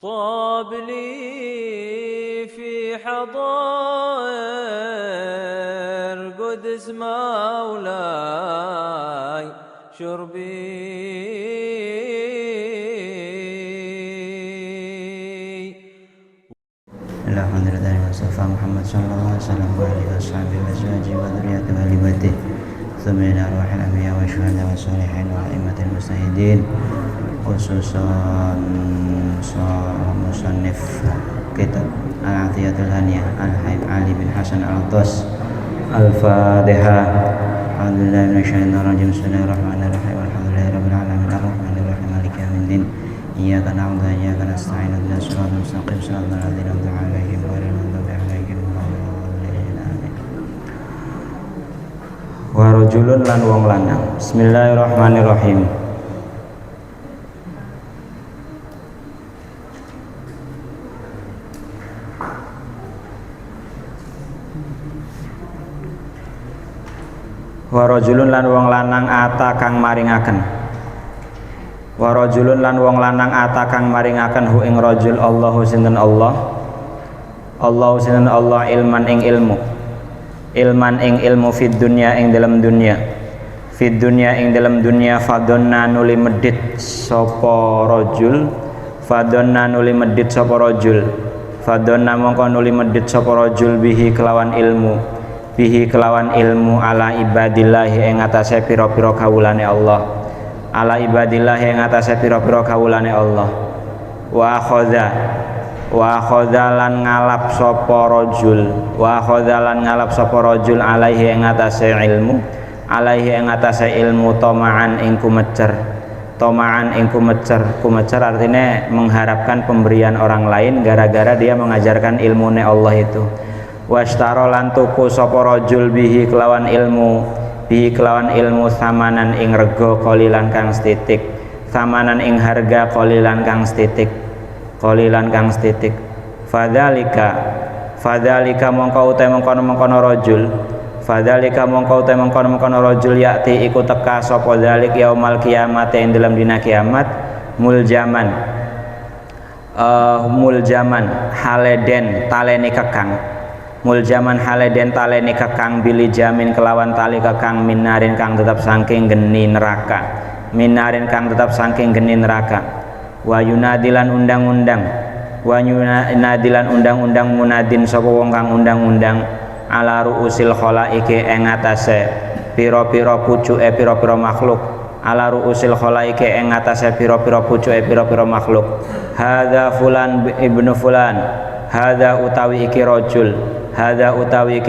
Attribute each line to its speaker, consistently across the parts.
Speaker 1: طاب لي في حضائر قدس مولاي شربي.
Speaker 2: الحمد لله وصفى محمد صلى الله عليه وسلم وعلى أصحابه وأزواجه وذريته وآل بيته ثم إلى أرواح الأنبياء والشهداء والصالحين وأئمة المجتهدين خصوصا مصنف kitab Al-Athiyatul Haniyah Al-Haib Ali bin Hasan Al-Atas Al-Fatihah. A'udzubillahi minasyaitonir rajim. Bismillahirrahmanirrahim. Alhamdulillahi rabbil alamin arrahmanir rahim maliki yaumiddin. Iyyaka na'budu wa iyyaka nasta'in ihdinas siratal mustaqim siratal ladzina an'amta 'alaihim ghairil maghdubi 'alaihim waladdallin. Amin. Wa rajulun lan wong lanang. Bismillahirrahmanirrahim. Wa rajulun lan wong lanang ata kang maringaken. Wa rajulun lan wong lanang ata kang maringaken hu ing rajul Allahu sinten Allah. Allahu sinten Allah ilman ing ilmu. Ilman ing ilmu fid dunya ing dalam dunya. Fid dunya ing dalam dunya fadonna nuli medit sapa rajul. Fadonna nuli medit sapa rajul. Fadonna mongko nuli medit sapa rajul bihi kelawan ilmu. Bihi kelawan ilmu ala ibadillahi ing atase pira-pira kawulane Allah. Ala ibadillahi ing atase pira-pira kawulane Allah. Wa akhadha lan ngalap sapa rajul. Wa akhadha lan ngalap sapa rajul alaihi ing atase ilmu. Alaihi ing atase ilmu toma'an ing kumecer. Toma'an ing kumecer. Kumecer artinya mengharapkan pemberian orang lain gara-gara dia mengajarkan ilmune Allah itu. Washtaro lan tuku sapa rajul bihi kelawan ilmu samanan ing rega qalilan kang setitik samanan ing harga qalilan kang setitik fadzalika mongko ute mengkono rajul fadzalika mongko ute mengkono rajul yakti iku teka sapa dzalik yaumal kiamat ing dalam dina kiamat muljaman haleden taleni kekang muljaman haleden taleni kekang bili jamin kelawan tali kekang minarin kang tetap saking geni neraka minarin kang tetap saking geni neraka wa yunadilan undang-undang munadin sapa wong kang undang-undang ala ruusil khalaiki ing atase pira-pira pucuke pira-pira makhluk ala ruusil khalaiki ing atase pira-pira pucuke pira-pira makhluk hadza fulan ibnu fulan hadza utawi iki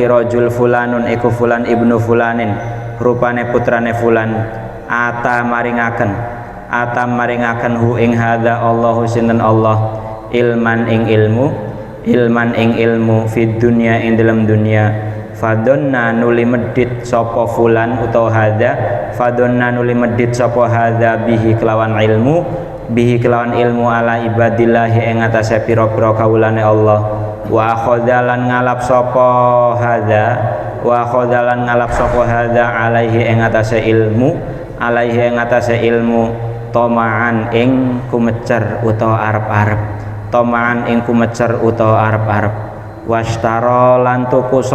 Speaker 2: rajul fulanun iku fulan ibnu fulanin rupane putrane fulan ata maringaken hu ing hadza Allahu sinten Allah ilman ing ilmu fid dunya ing dalam dunya fadonna nuli medit sapa fulan utawa hadza fadonna nuli medit sapa hadza bihi kelawan ilmu ala ibadillahi ing atase pira-pira kawulane Allah. Wa akhadzalan ngalap sapa hadza alaihi ing atase ilmu toma'an ing kumecer utawa arep-arep washtara lan tuku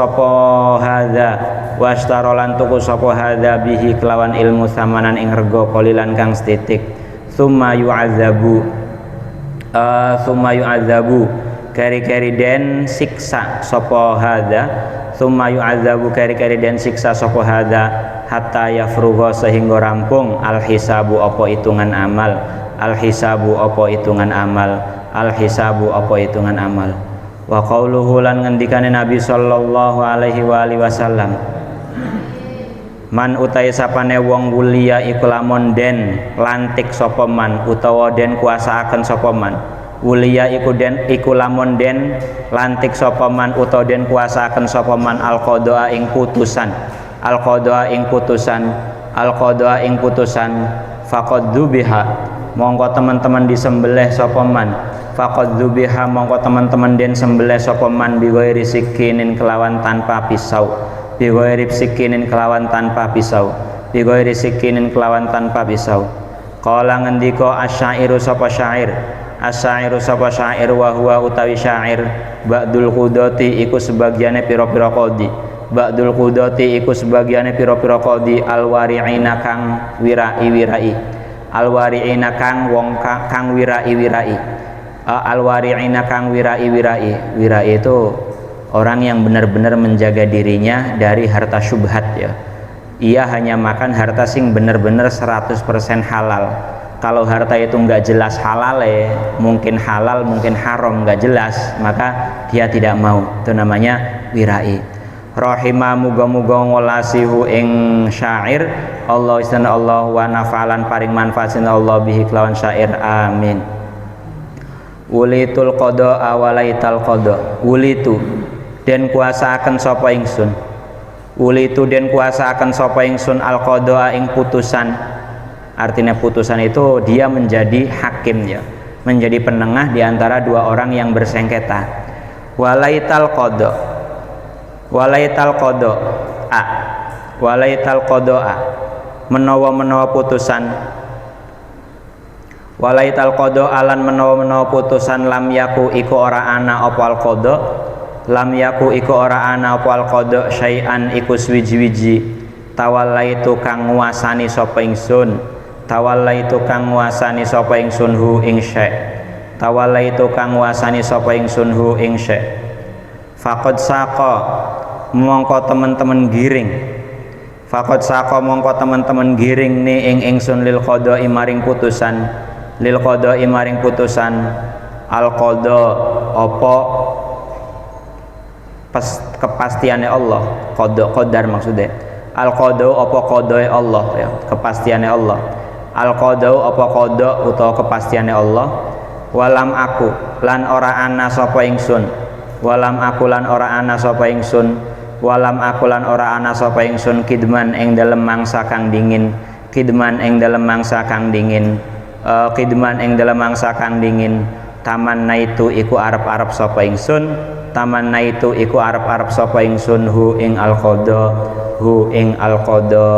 Speaker 2: sapa hadza bihi kelawan ilmu samanan ing rega qalilan kang setitik summa yu'adzabu kari-kari den siksa sapa hadza hatta yafrugha sehingga rampung al-hisabu apa hitungan amal wa qauluhu lan ngendikane Nabi sallallahu alaihi wasallam man utai sapane wong wulia iku lamun den lantik sapa man utawa den kuasaaken sapa man wulia iku lamun den lantik sapa man utawa den kuasaaken sapa man al-qadha ing putusan faqad dzubiha mongko teman-teman disembelih sapa man faqad dzubiha mongko teman-teman den sembelih sapa man bi ghairi sikinin kelawan tanpa pisau Qala ngendika asyairu sapa syair As-syairu sapa syair wa huwa utawi syair ba'dul qudati iku sebagiane pira-pira qadi. Ba'dul qudati iku sebagiane pira-pira qadi alwari'ina kang wirai-wirai. Alwari'ina kang wong kang wirai-wirai. Alwari'ina kang wirai-wirai. Wirai itu orang yang benar-benar menjaga dirinya dari harta syubhat ya. Ia hanya makan harta sing benar-benar 100% halal. Kalau harta itu nggak jelas halal mungkin halal mungkin haram nggak jelas, maka dia tidak mau. Itu namanya wirai. Rahimah muga-muga ngolasihu ing syair Allah istana Allah wa nafalan paring manfaatin Allah bihi kelawan syair amin. Wulitul qada awalaital qada. Wulitu den kuasa akan sapa ingsun. Wulitu den kuasa akan sapa ingsun al qada ing putusan. Artinya putusan itu dia menjadi hakim ya, menjadi penengah di antara dua orang yang bersengketa. Walaital qada. Walaital qada a. Walaital qada a. Menawa-menawa putusan. Walaital qada alan menawa-menawa putusan lam yaku iku ora ana apa al qada. Lam yaku iku ora ana apa al qada syai'an iku swiji-wiji. Tawallaitu kang nguasani sapa ingsun. Tawallaitu kang nguasani sapa ingsun hu ing syai'. Tawallaitu kang nguasani sapa ingsun hu ing syai'. Faqad saqa mongko teman-teman giring. Faqad saqa mongko teman-teman giring ni ing ingsun lil qada'i maring putusan. Lil qada'i maring putusan al qada apa kepastiane Allah. Qada qadar maksudnya. Al qada apa qadae Allah ya, kepastiane Allah. Al qadau apa qada utawa kepastiane Allah. Walam aku lan ora ana sapa ingsun. Walam aku lan ora ana sapa ingsun. Walam aku lan ora ana sapa ingsun kidman ing dalem mangsa kang dingin. Kidman ing dalem mangsa kang dingin. Kidman ing dalem mangsa kang dingin. Taman naitu iku arep-arep sapa ingsun. Taman naitu iku arep-arep sapa ingsun hu ing al qada. Hu ing al qada.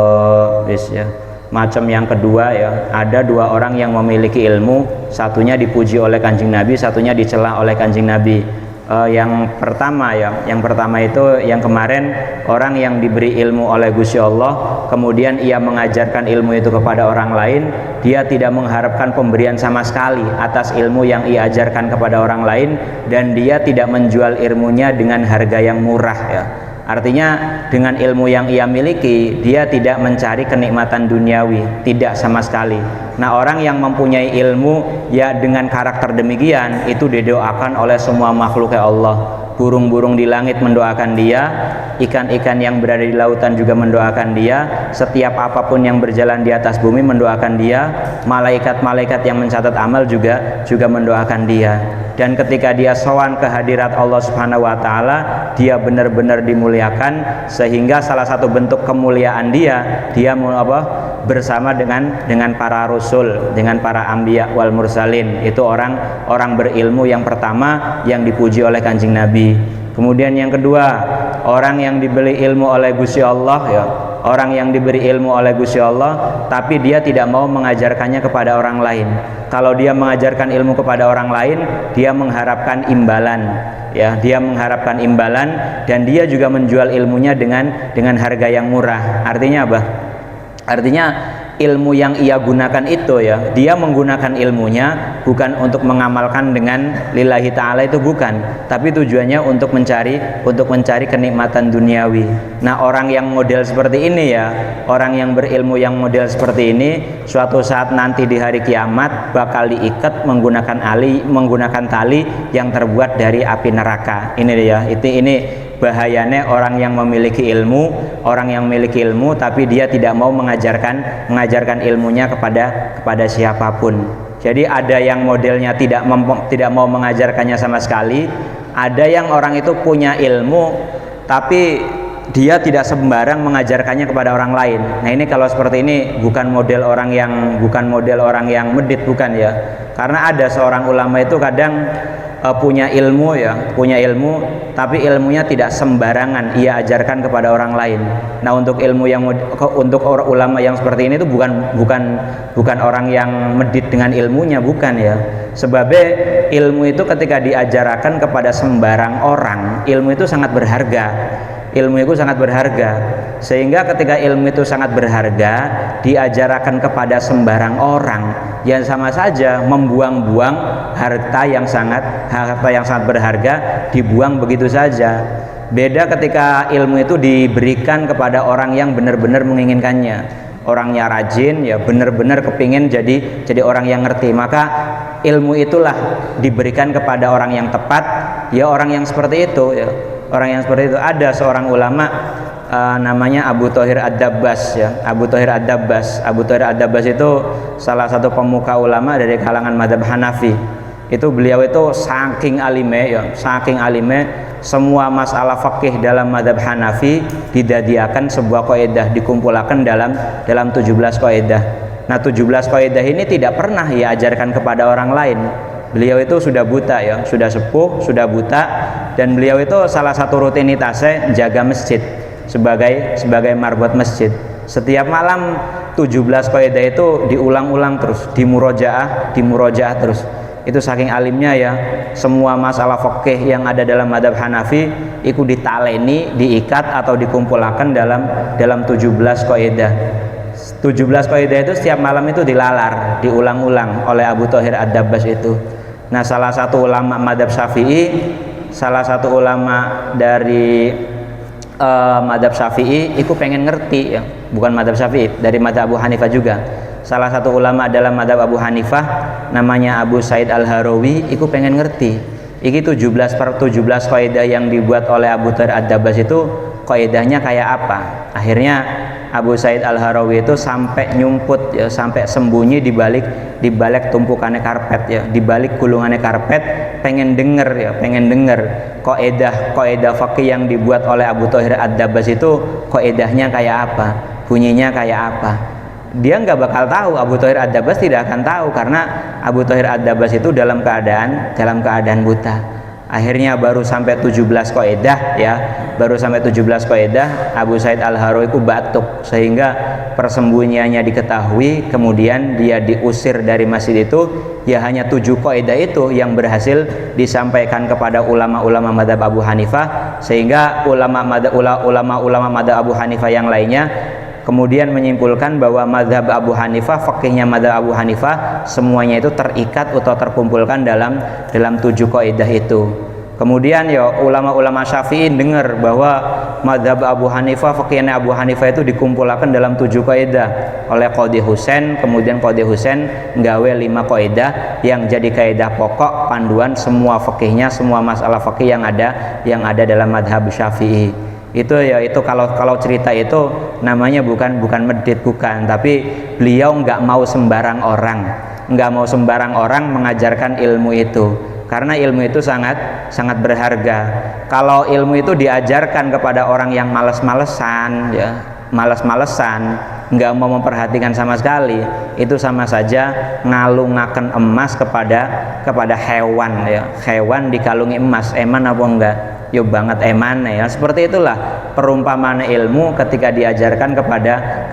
Speaker 2: Wis ya. Macam yang kedua ya, ada dua orang yang memiliki ilmu, satunya dipuji oleh Kanjeng Nabi, satunya dicela oleh Kanjeng Nabi. Yang pertama itu yang kemarin orang yang diberi ilmu oleh Gusti Allah, kemudian ia mengajarkan ilmu itu kepada orang lain, dia tidak mengharapkan pemberian sama sekali atas ilmu yang ia ajarkan kepada orang lain, dan dia tidak menjual ilmunya dengan harga yang murah ya. Artinya dengan ilmu yang ia miliki dia tidak mencari kenikmatan duniawi, tidak sama sekali. Nah, orang yang mempunyai ilmu ya dengan karakter demikian itu didoakan oleh semua makhluk Allah. Burung-burung di langit mendoakan dia, ikan-ikan yang berada di lautan juga mendoakan dia, setiap apapun yang berjalan di atas bumi mendoakan dia, malaikat-malaikat yang mencatat amal juga mendoakan dia. Dan ketika dia sowan ke hadirat Allah Subhanahu wa taala, dia benar-benar dimuliakan, sehingga salah satu bentuk kemuliaan dia bersama dengan para rasul, dengan para anbiya wal mursalin. Itu orang berilmu yang pertama yang dipuji oleh Kanjeng Nabi. Kemudian yang kedua, orang yang diberi ilmu oleh Gusti Allah ya, orang yang diberi ilmu oleh Gusti Allah tapi dia tidak mau mengajarkannya kepada orang lain. Kalau dia mengajarkan ilmu kepada orang lain, dia mengharapkan imbalan ya, dia mengharapkan imbalan, dan dia juga menjual ilmunya dengan harga yang murah. Artinya apa? Artinya ilmu yang ia gunakan itu ya, dia menggunakan ilmunya bukan untuk mengamalkan dengan lillahi ta'ala, itu bukan, tapi tujuannya untuk mencari kenikmatan duniawi. Nah, orang yang model seperti ini ya, orang yang berilmu yang model seperti ini, suatu saat nanti di hari kiamat bakal diikat menggunakan tali yang terbuat dari api neraka. Ini dia, ini bahayanya orang yang memiliki ilmu tapi dia tidak mau mengajarkan ilmunya kepada siapapun. Jadi ada yang modelnya tidak mau mengajarkannya sama sekali, ada yang orang itu punya ilmu tapi dia tidak sembarang mengajarkannya kepada orang lain. Nah, ini kalau seperti ini bukan model orang yang medit, bukan ya. Karena ada seorang ulama itu kadang punya ilmu ya, punya ilmu, tapi ilmunya tidak sembarangan ia ajarkan kepada orang lain. Nah, untuk ilmu yang untuk orang ulama yang seperti ini itu bukan orang yang medit dengan ilmunya, bukan ya. Sebabnya ilmu itu ketika diajarkan kepada sembarang orang, ilmu itu sangat berharga. Ilmu itu sangat berharga, sehingga ketika ilmu itu sangat berharga diajarkan kepada sembarang orang, yang sama saja membuang-buang harta yang sangat berharga, dibuang begitu saja. Beda ketika ilmu itu diberikan kepada orang yang benar-benar menginginkannya, orangnya rajin ya, benar-benar kepingin jadi orang yang ngerti, maka ilmu itulah diberikan kepada orang yang tepat ya, orang yang seperti itu ya. Orang yang seperti itu. Ada seorang ulama namanya Abu Thohir Ad-Dabbas ya. Abu Thohir Ad-Dabbas itu salah satu pemuka ulama dari kalangan mazhab Hanafi. Itu beliau itu saking alime ya, semua masalah fikih dalam mazhab Hanafi didadiakan sebuah kaidah, dikumpulkan dalam 17 kaidah. Nah, 17 kaidah ini tidak pernah ia ajarkan kepada orang lain. Beliau itu sudah buta ya, sudah sepuh, sudah buta, dan beliau itu salah satu rutinitasnya jaga masjid sebagai marbot masjid. Setiap malam 17 kaidah itu diulang-ulang terus, dimurojaah terus. Itu saking alimnya ya, semua masalah fikih yang ada dalam mazhab Hanafi itu ditaleni, diikat atau dikumpulkan dalam 17 kaidah. 17 kaidah itu setiap malam itu diulang-ulang oleh Abu Thohir Ad-Dabbas itu. Nah, salah satu ulama mazhab Syafi'i, salah satu ulama dari mazhab Syafi'i itu pengen ngerti ya, bukan mazhab Syafi'i, dari mazhab Abu Hanifah juga. Salah satu ulama dalam mazhab Abu Hanifah namanya Abu Said Al-Harawi, itu pengen ngerti. Iki 17 kaidah yang dibuat oleh Abu Thohir Ad-Dabbas itu kaidahnya kayak apa? Akhirnya Abu Said Al-Harawi itu sampai nyumput ya, sampai sembunyi di balik tumpukannya karpet ya, di balik gulungannya karpet, pengen denger kaidah fikih yang dibuat oleh Abu Thohir Ad-Dabbas itu kaidahnya kayak apa, bunyinya kayak apa. Dia nggak bakal tahu, Abu Thohir Ad-Dabbas tidak akan tahu, karena Abu Thohir Ad-Dabbas itu dalam keadaan buta. Akhirnya baru sampai 17 kaidah ya, Abu Said Al-Harawi itu batuk sehingga persembunyiannya diketahui, kemudian dia diusir dari masjid itu. Ya, hanya 7 kaidah itu yang berhasil disampaikan kepada ulama-ulama mazhab Abu Hanifah, sehingga ulama-ulama mazhab Abu Hanifah yang lainnya kemudian menyimpulkan bahwa mazhab Abu Hanifah, fikihnya mazhab Abu Hanifah semuanya itu terikat atau terkumpulkan dalam 7 kaidah itu. Kemudian ya ulama-ulama Syafi'i dengar bahwa mazhab Abu Hanifah, fikihnya Abu Hanifah itu dikumpulkan dalam 7 kaidah oleh Qadhi Husain. Kemudian Qadhi Husain nggawe 5 kaidah yang jadi kaidah pokok panduan semua fikihnya, semua masalah fikih yang ada dalam mazhab Syafi'i. Itu ya, itu kalau cerita itu namanya bukan medit, bukan, tapi beliau nggak mau sembarang orang mengajarkan ilmu itu, karena ilmu itu sangat berharga. Kalau ilmu itu diajarkan kepada orang yang malas-malesan ya, nggak mau memperhatikan sama sekali, itu sama saja ngalungaken emas kepada hewan ya, hewan dikalungi emas, eman apa enggak? Yo banget eman ya. Seperti itulah perumpamaan ilmu ketika diajarkan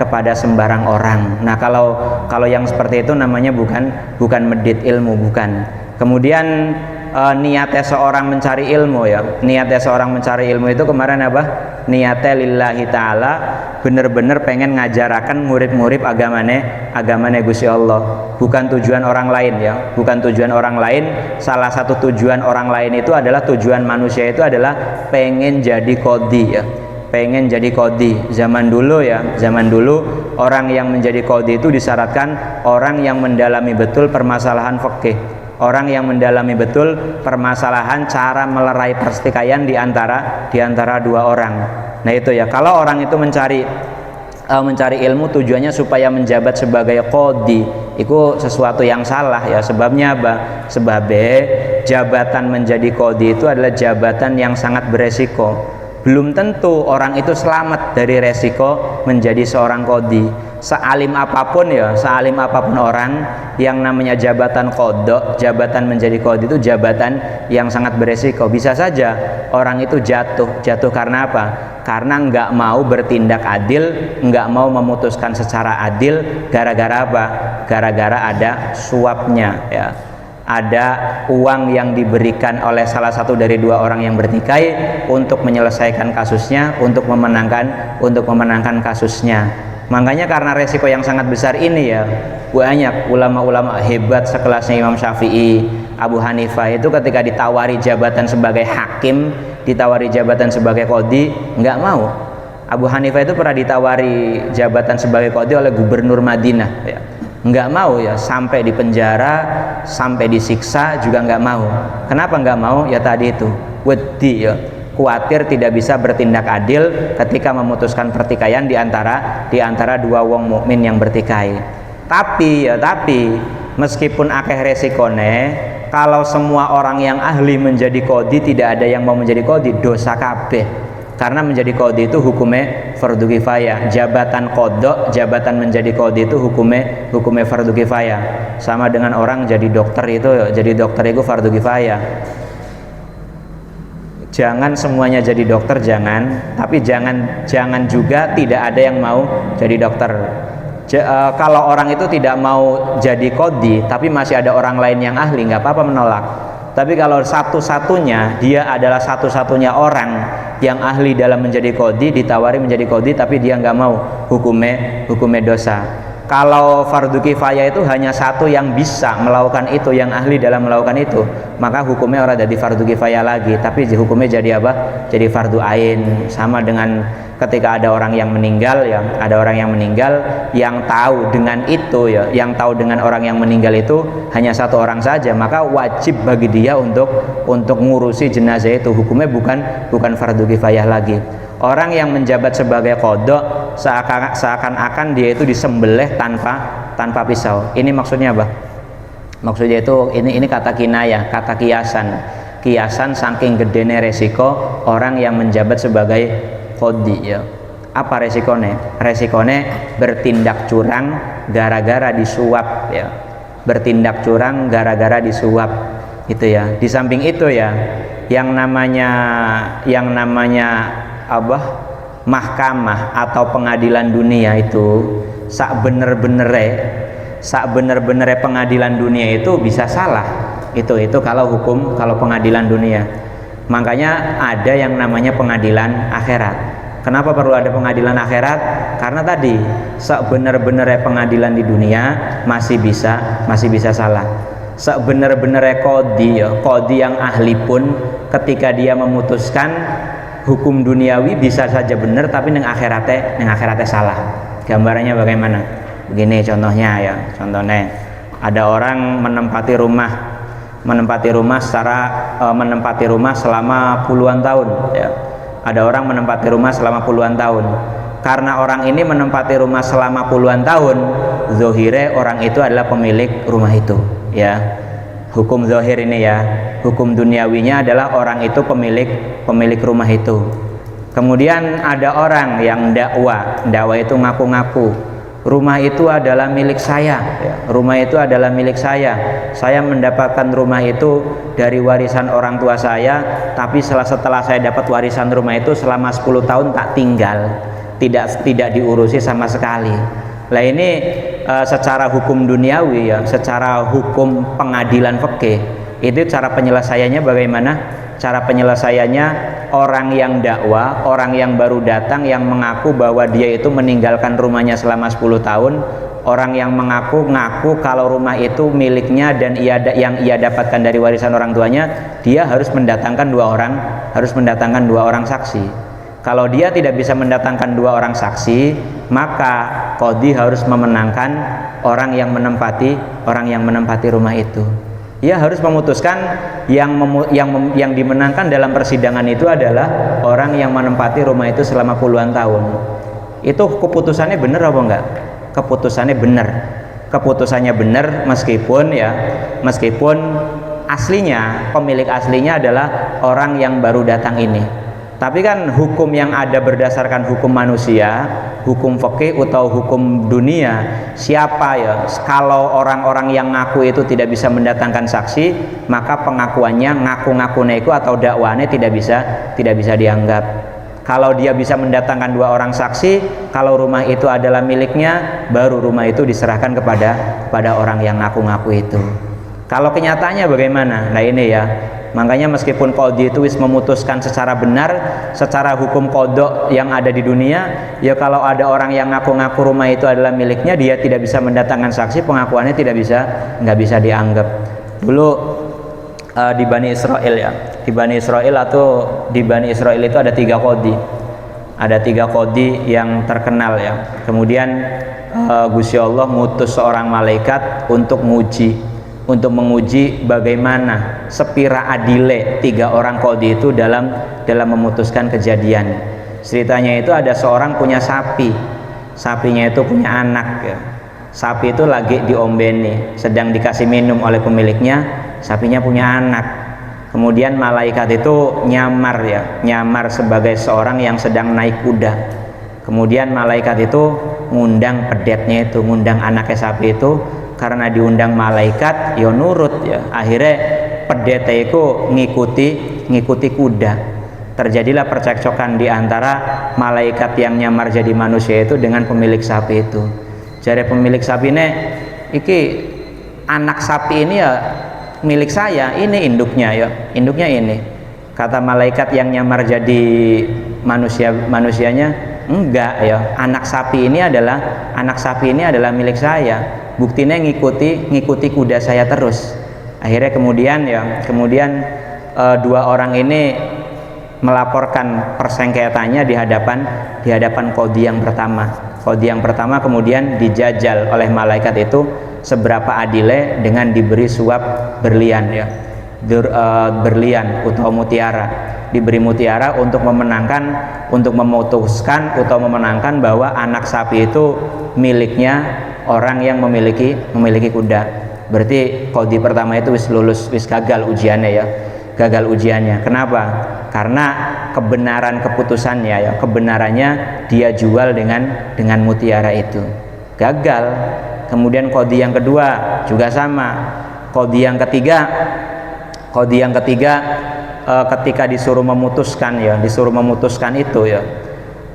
Speaker 2: kepada sembarang orang. Nah, kalau yang seperti itu namanya bukan medit ilmu, bukan. Kemudian niatnya seorang mencari ilmu ya, itu kemarin apa? Niatnya lillahi ta'ala, bener-bener pengen ngajarakan murid-murid agamane Gusti Allah, bukan tujuan orang lain ya, salah satu tujuan orang lain itu adalah, tujuan manusia itu adalah pengen jadi qadhi ya, zaman dulu orang yang menjadi qadhi itu disyaratkan orang yang mendalami betul permasalahan fikih, orang yang mendalami betul permasalahan cara melerai pertikaian di antara dua orang. Nah itu ya, kalau orang itu mencari ilmu tujuannya supaya menjabat sebagai qadhi, itu sesuatu yang salah ya. Sebabnya apa? Sebabnya jabatan menjadi qadhi itu adalah jabatan yang sangat beresiko. Belum tentu orang itu selamat dari resiko menjadi seorang qadhi. sealim apapun ya, sealim apapun orang, yang namanya jabatan qadha, jabatan menjadi qadhi itu jabatan yang sangat beresiko. Bisa saja orang itu jatuh karena apa? Karena nggak mau bertindak adil, nggak mau memutuskan secara adil. Gara-gara apa? Gara-gara ada suapnya ya, ada uang yang diberikan oleh salah satu dari dua orang yang bertikai untuk menyelesaikan kasusnya, untuk memenangkan kasusnya. Makanya karena resiko yang sangat besar ini ya, banyak ulama-ulama hebat sekelasnya Imam Syafi'i, Abu Hanifah itu ketika ditawari jabatan sebagai hakim, ditawari jabatan sebagai qadhi, nggak mau. Abu Hanifah itu pernah ditawari jabatan sebagai qadhi oleh gubernur Madinah ya, nggak mau ya, sampai di penjara, sampai disiksa juga nggak mau. Kenapa nggak mau? Ya tadi itu wedi ya, khawatir tidak bisa bertindak adil ketika memutuskan pertikaian di antara dua wong mukmin yang bertikai. Tapi meskipun akeh resikone, kalau semua orang yang ahli menjadi qadhi tidak ada yang mau menjadi qadhi, dosa kabeh. Karena menjadi qadhi itu hukumnya fardu kifayah. Jabatan qadha, jabatan menjadi qadhi itu hukumnya fardu kifayah. Sama dengan orang jadi dokter itu fardu kifayah. Jangan semuanya jadi dokter, jangan, tapi jangan juga tidak ada yang mau jadi dokter. Kalau orang itu tidak mau jadi qadhi tapi masih ada orang lain yang ahli, nggak apa-apa menolak. Tapi kalau dia adalah satu-satunya orang yang ahli dalam menjadi qadhi, ditawari menjadi qadhi tapi dia nggak mau, hukumnya dosa. Kalau fardu kifayah itu hanya satu yang bisa melakukan itu, yang ahli dalam melakukan itu, maka hukumnya orang jadi fardu kifayah lagi, tapi hukumnya jadi apa? Jadi fardu ain. Sama dengan ketika ada orang yang meninggal ya, ada orang yang meninggal yang tahu dengan itu ya, yang tahu dengan orang yang meninggal itu hanya satu orang saja, maka wajib bagi dia untuk ngurusi jenazah itu. Hukumnya bukan fardu kifayah lagi. Orang yang menjabat sebagai qadha seakan-akan dia itu disembelih tanpa pisau. Ini maksudnya apa? Maksudnya itu ini kata kinayah, kata kiasan saking gedene resiko orang yang menjabat sebagai qadhi ya. Apa resikonya? Resikonya bertindak curang gara-gara disuap ya. Bertindak curang gara-gara disuap itu ya. Di samping itu ya, yang namanya mahkamah atau pengadilan dunia itu sak bener-bener pengadilan dunia itu bisa salah. Itu kalau pengadilan dunia. Makanya ada yang namanya pengadilan akhirat. Kenapa perlu ada pengadilan akhirat? Karena tadi sak bener-bener pengadilan di dunia masih bisa salah. Sak bener-bener qadhi yang ahli pun ketika dia memutuskan hukum duniawi bisa saja benar, tapi neng akhiratnya salah. Gambarannya bagaimana? Begini contohnya ada orang menempati rumah selama puluhan tahun ya. Ada orang menempati rumah selama puluhan tahun. Karena orang ini menempati rumah selama puluhan tahun, zahire orang itu adalah pemilik rumah itu ya. Hukum zahir ini ya, hukum duniawinya adalah orang itu pemilik rumah itu. Kemudian ada orang yang dakwah itu ngaku-ngaku rumah itu adalah milik saya ya. Rumah itu adalah milik saya mendapatkan rumah itu dari warisan orang tua saya, tapi setelah saya dapat warisan rumah itu selama 10 tahun tak tinggal, tidak diurusi sama sekali. Lah ini secara hukum duniawi ya, secara hukum pengadilan fikih itu cara penyelesaiannya bagaimana? Cara penyelesaiannya orang yang dakwah, orang yang baru datang yang mengaku bahwa dia itu meninggalkan rumahnya selama 10 tahun, orang yang ngaku kalau rumah itu miliknya dan yang ia dapatkan dari warisan orang tuanya, dia harus mendatangkan dua orang saksi. Kalau dia tidak bisa mendatangkan dua orang saksi, maka qadhi harus memenangkan orang yang menempati rumah itu. Ia harus memutuskan yang dimenangkan dalam persidangan itu adalah orang yang menempati rumah itu selama puluhan tahun. Itu keputusannya benar apa enggak? Keputusannya benar meskipun pemilik aslinya adalah orang yang baru datang ini. Tapi kan hukum yang ada berdasarkan hukum manusia, hukum fikih atau hukum dunia, siapa ya? Kalau orang-orang yang ngaku itu tidak bisa mendatangkan saksi, maka pengakuannya ngaku-ngakunya itu atau dakwaannya tidak bisa dianggap. Kalau dia bisa mendatangkan 2 orang saksi, kalau rumah itu adalah miliknya, baru rumah itu diserahkan kepada orang yang ngaku-ngaku itu. Kalau kenyataannya bagaimana? Nah ini ya. Makanya meskipun qadhi itu wis memutuskan secara benar, secara hukum qadha yang ada di dunia, ya kalau ada orang yang ngaku-ngaku rumah itu adalah miliknya, dia tidak bisa mendatangkan saksi, pengakuannya nggak bisa dianggap. Dulu di Bani Israel ya, di Bani Israel itu ada 3 qadhi. Ada 3 qadhi yang terkenal ya. Kemudian Gusti Allah ngutus seorang malaikat untuk menguji bagaimana sepira adile 3 orang qadhi itu dalam memutuskan kejadian. Ceritanya itu ada seorang punya sapi, sapinya itu punya anak ya. Sapi itu lagi diombeni, sedang dikasih minum oleh pemiliknya, sapinya punya anak. Kemudian malaikat itu nyamar sebagai seorang yang sedang naik kuda. Kemudian malaikat itu ngundang pedetnya itu, ngundang anaknya sapi itu. Karena diundang malaikat, ya nurut ya. Akhirnya pedete itu ngikuti kuda. Terjadilah percekcokan di antara malaikat yang nyamar jadi manusia itu dengan pemilik sapi itu. Jadi pemilik sapi ini, anak sapi ini ya milik saya, ini induknya ya, induknya ini. Kata malaikat yang nyamar jadi manusianya, enggak ya, anak sapi ini adalah milik saya. Buktinya ngikuti kuda saya terus. Akhirnya kemudian 2 orang ini melaporkan persengketaannya di hadapan qadhi yang pertama. Qadhi yang pertama kemudian dijajal oleh malaikat itu seberapa adile dengan diberi suap berlian ya. Berlian atau mutiara, diberi mutiara untuk memutuskan atau memenangkan bahwa anak sapi itu miliknya orang yang memiliki kuda. Berarti qadhi pertama itu wis gagal ujiannya ya. Gagal ujiannya. Kenapa? Karena kebenaran keputusannya ya, kebenarannya dia jual dengan mutiara itu. Gagal. Kemudian qadhi yang kedua juga sama. Qadhi yang ketiga ketika disuruh memutuskan itu ya.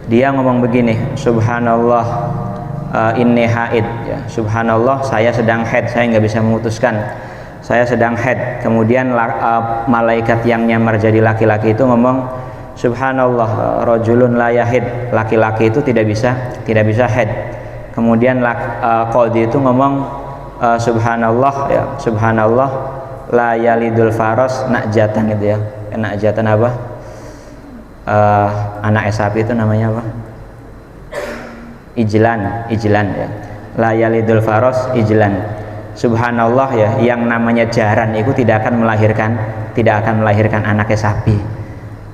Speaker 2: Dia ngomong begini, subhanallah, inni haid ya. Subhanallah, saya sedang haid, saya nggak bisa memutuskan, saya sedang haid. Kemudian malaikat yang nyamar jadi laki-laki itu ngomong, subhanallah, rajulun la yahid, laki-laki itu tidak bisa haid. Kemudian qadhi itu ngomong, subhanallah ya, subhanallah, la yalidul faros nakjatan gitu ya. Nakjatan apa? Anak sapi itu namanya apa? Ijlan ya. La yalidul faros ijlan. Subhanallah ya, yang namanya jaran itu tidak akan melahirkan anaknya sapi.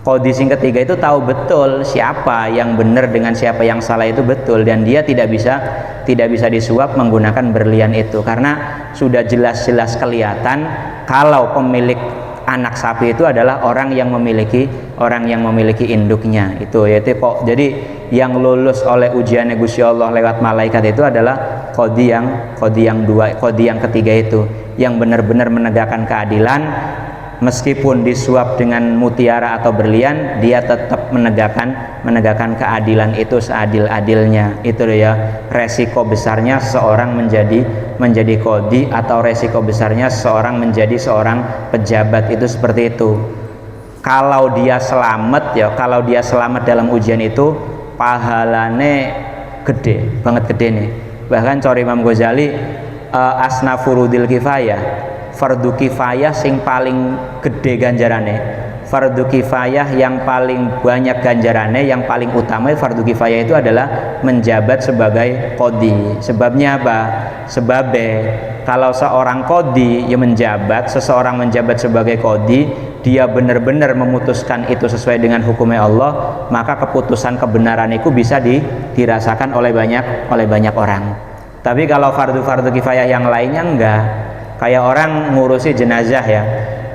Speaker 2: Qadhi sing ketiga itu tahu betul siapa yang benar dengan siapa yang salah itu betul, dan dia tidak bisa disuap menggunakan berlian itu, karena sudah jelas-jelas kelihatan kalau pemilik anak sapi itu adalah orang yang memiliki induknya itu, yaitu kok. Jadi yang lulus oleh ujiannya Gusti Allah lewat malaikat itu adalah qadhi yang ketiga itu, yang benar-benar menegakkan keadilan. Meskipun disuap dengan mutiara atau berlian, dia tetap menegakkan keadilan itu seadil-adilnya. Itu ya resiko besarnya seorang menjadi qadhi, atau resiko besarnya seorang menjadi seorang pejabat itu seperti itu. Kalau dia selamat dalam ujian itu, pahalane gede nih. Bahkan cari Imam Ghazali, asna furudil kifayah, fardu kifayah sing paling gede ganjarane, fardu kifayah yang paling banyak ganjarane, yang paling utama fardu kifayah itu adalah menjabat sebagai qadhi. Sebabnya apa? Kalau seorang qadhi seseorang menjabat sebagai qadhi, dia benar-benar memutuskan itu sesuai dengan hukumnya Allah, maka keputusan kebenaran itu bisa dirasakan oleh banyak orang. Tapi kalau fardu kifayah yang lainnya enggak. Kayak orang ngurusi jenazah ya,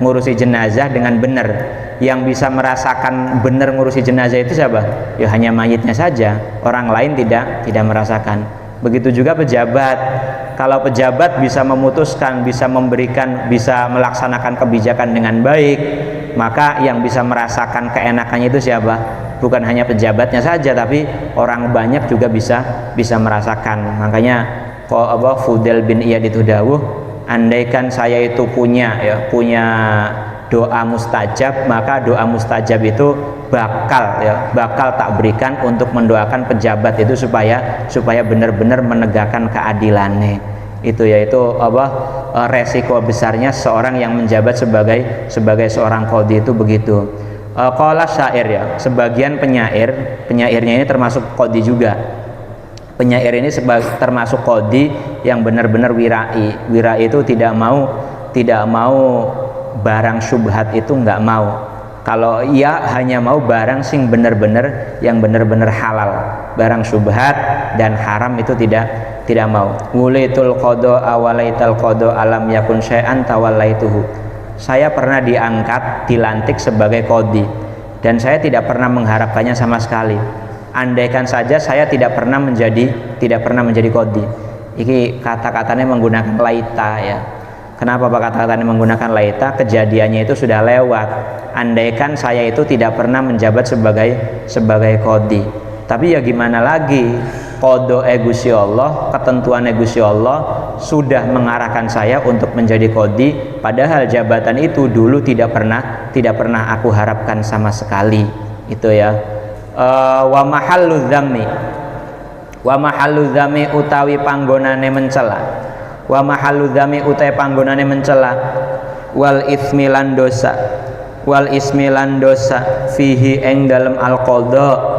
Speaker 2: ngurusi jenazah dengan benar. Yang bisa merasakan benar ngurusi jenazah itu siapa? Ya hanya mayitnya saja, orang lain tidak merasakan. Begitu juga pejabat. Kalau pejabat bisa memutuskan, bisa memberikan, bisa melaksanakan kebijakan dengan baik, maka yang bisa merasakan keenakannya itu siapa? Bukan hanya pejabatnya saja, tapi orang banyak juga bisa merasakan. Makanya Fudail bin Iyad itu dawuh, andaikan saya itu punya doa mustajab, maka doa mustajab itu bakal tak berikan untuk mendoakan pejabat itu supaya benar-benar menegakkan keadilannya. Itu yaitu resiko besarnya seorang yang menjabat sebagai seorang qadhi itu begitu. Qala syair, ya, sebagian penyairnya ini termasuk qadhi juga. Penyair ini termasuk qadhi yang benar-benar wirai. Wirai itu tidak mau barang syubhat, itu nggak mau. Kalau ia hanya mau barang yang benar-benar halal. Barang syubhat dan haram itu tidak mau. Wulitul qada awalaital qada alam yakun syai'an tawallaituhu. Saya pernah dilantik sebagai qadhi dan saya tidak pernah mengharapkannya sama sekali. Andaikan saja saya tidak pernah menjadi qadhi. Ini kata-katanya menggunakan laita, ya. Kenapa Pak kata-katanya menggunakan laita? Kejadiannya itu sudah lewat. Andaikan saya itu tidak pernah menjabat sebagai qadhi. Tapi ya gimana lagi? Qada Gusti Allah, ketentuan Gusti Allah sudah mengarahkan saya untuk menjadi qadhi, padahal jabatan itu dulu tidak pernah aku harapkan sama sekali. Itu ya. Wa mahallu dzammi utawi panggonane mencela. Wa mahallu dzammi utawi panggonane mencela. Wal ismi lan dosa fihi ing dalem al-qada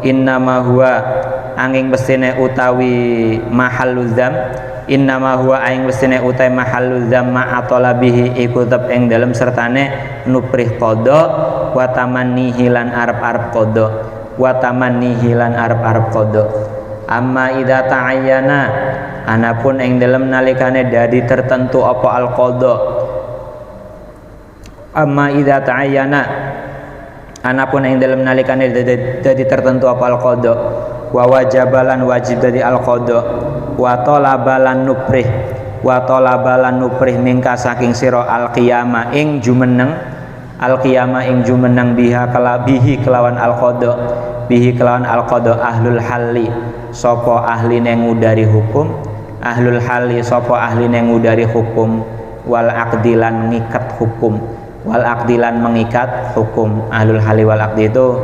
Speaker 2: innama huwa angin bestine utawi mahalluzam, innama huwa angin bestine utawi mahalluzam ma'atolabihi iku tep ing dalem sertane nuprih qada wa tamannihi lan arep-arep qada amma idza ta'ayyana anapun ing dalem nalikane dadi tertentu apa al-qada amma idza ta'ayyana anapun ing dalem nalikane dadi tertentu apa al-qada wa wajabalan wajib dadi al-qada wa talabalan nuprih mingka saking sira al-qiyamah ing jumeneng bihi kelawan al-qada ahlul halli sapa ahline ngudari hukum wal aqdilan ngikat hukum. Ahlul hali wal aqdi itu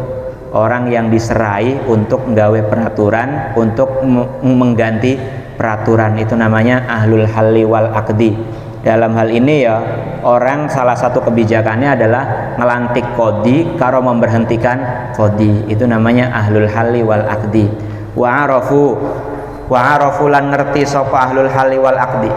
Speaker 2: orang yang diserai untuk menggawe peraturan, untuk mengganti peraturan, itu namanya ahlul hali wal aqdi. Dalam hal ini ya, orang salah satu kebijakannya adalah ngelantik qadhi karo memberhentikan qadhi, itu namanya ahlul hali wal aqdi. Wa arafu lan ngerti sapa ahlul hali wal aqdi.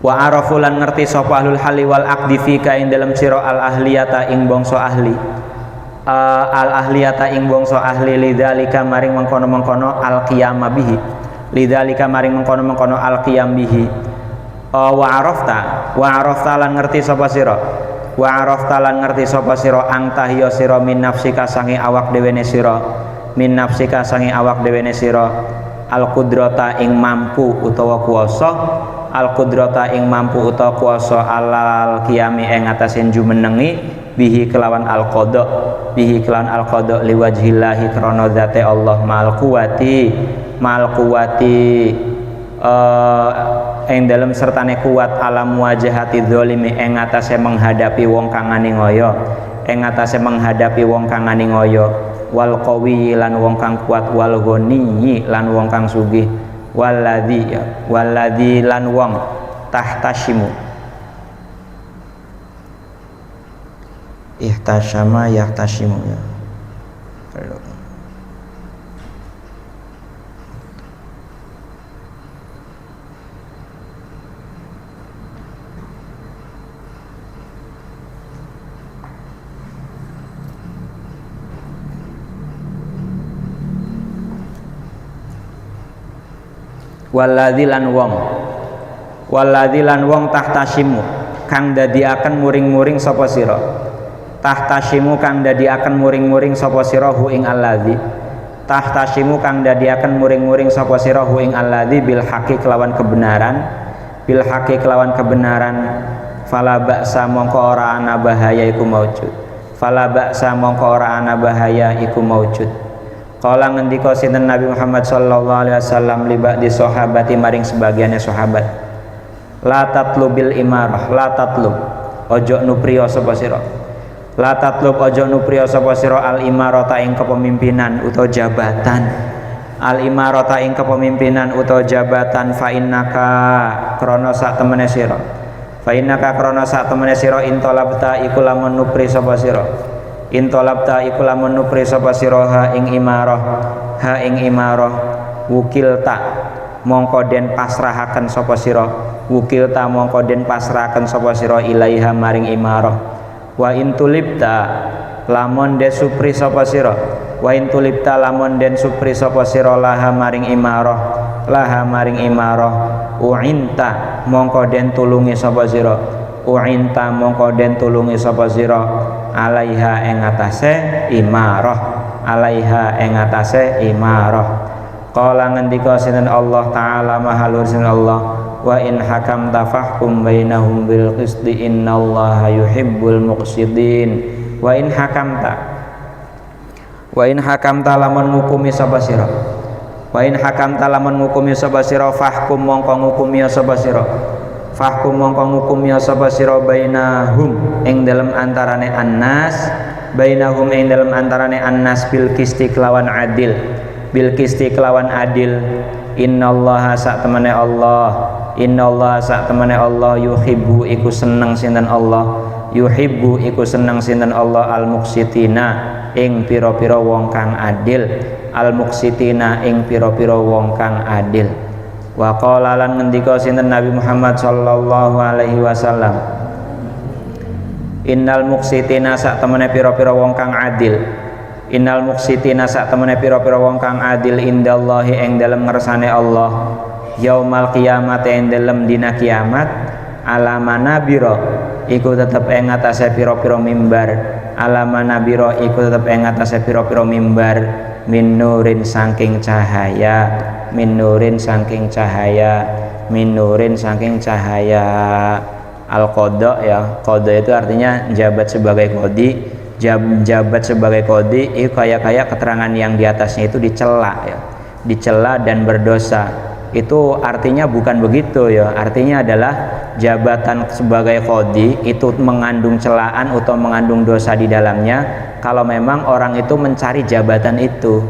Speaker 2: Wa arafu lan ngerti sapa ahlul hali wal aqdi fika ing dalam sira al ahliyata ing bangsa ahli, lidzalika maring mengkono-mengkono al qiyam bihi, wa arafta lan ngerti sapa sira angta hiya sira min nafsika sange awak dewene sira al qudrata ing mampu utawa kuwasa alal qiyami ing atase jumenengi bihi kelawan al qada liwajhillahi krana zate Allah mal kuwati ing dalem sertane kuat alam wajahati dzalimi ing atase menghadapi wong kang ngani ngoyo wal qawi lan wong kang kuat wal ghani lan wong kang sugih waladzi lan wong tahtashimu ihtasyama yahtashimu ya. Waladzi lan wong tahtasimu kang dadiaken muring-muring sapa sira. Tahtasimu kang dadiaken muring-muring sapa sira hu ing alladzi. Tahtasimu kang dadiaken muring-muring sapa sira hu ing alladzi bil haqqi kelawan kebenaran. Bil haqqi kelawan kebenaran. Fala ba'sa mongko ora ana bahaya iku maujud. Fala ba'sa mongko ora ana bahaya iku maujud. Kala ngendika sinten Nabi Muhammad sallallahu alaihi wasallam li ba'di sahabati maring sebagiannya sahabat. La tatlubil imarah, la tatlub ojo nupriya sapa sira. La tatlub ojo nupriya sapa sira al imarata ing kepemimpinan utawa jabatan. Al imarata ing kepemimpinan utawa jabatan fa innaka krana sak temene sira. Fa innaka krana sak temene sira intolabta iku lamun nupri sapa sira. Intolabta iku lamun nupri sapa sira ha ing imarah wukilta mongko den pasrahaken sapa sira. Wukilta mongko den pasrahaken sapa sira ilaiha maring imarah. Wa intulibta lamun den supri sapa sira. Wa intulibta lamun den supri sapa sira laha maring imarah u'inta mongko den tulungi sapa sira. U'inta mongko den tulungi sapa sira alaiha ing atase imarah. Alaiha ing atase imarah. Qala ngendika sinten Allah taala mahalur sinten Allah wa in hakamta fahkum bainahum bil qisti innallaha yuhibbul muqsitin. Wa in hakamta lamun ngukumi sapa sira. Wa in hakamta lamun ngukumi sapa sira fahkum mongko ngukumi sapa sira. Fahkum mongko ngukumi sapa sira bainahum ing dalem antarane annas. Bainahum ing dalem antarane annas bil qisti kelawan adil. Bil qisti kelawan adil. Innallaha sak temene Allah. Innallaha sak temene Allah yuhibbu iku seneng sinten Allah. Yuhibbu iku seneng sinten Allah al muqsitina ing pira-pira wong kang adil. Al muqsitina ing pira-pira wong kang adil. Wa qala lan ngendika sinten Nabi Muhammad sallallahu alaihi wasallam. Innal muqsitina sak temene pira-pira wong kang adil. Innal muqsitina sak temene pira-pira wong kang adil indallahi ing dalem ngersane Allah. Yaumal kiamat ing dalem dina kiamat alamana biro iku tetep ing atase pira-pira mimbar. Alamana biro iku tetep ing atase pira-pira mimbar min nurin saking cahaya. Min nurin saking cahaya. Min nurin saking cahaya. Al-qadha ya. Qadha itu artinya jabat sebagai qadhi. Jabat sebagai qadhi itu kayak keterangan yang di atasnya itu dicela ya. Dicela dan berdosa. Itu artinya bukan begitu ya. Artinya adalah jabatan sebagai qadhi itu mengandung celaan atau mengandung dosa di dalamnya kalau memang orang itu mencari jabatan itu.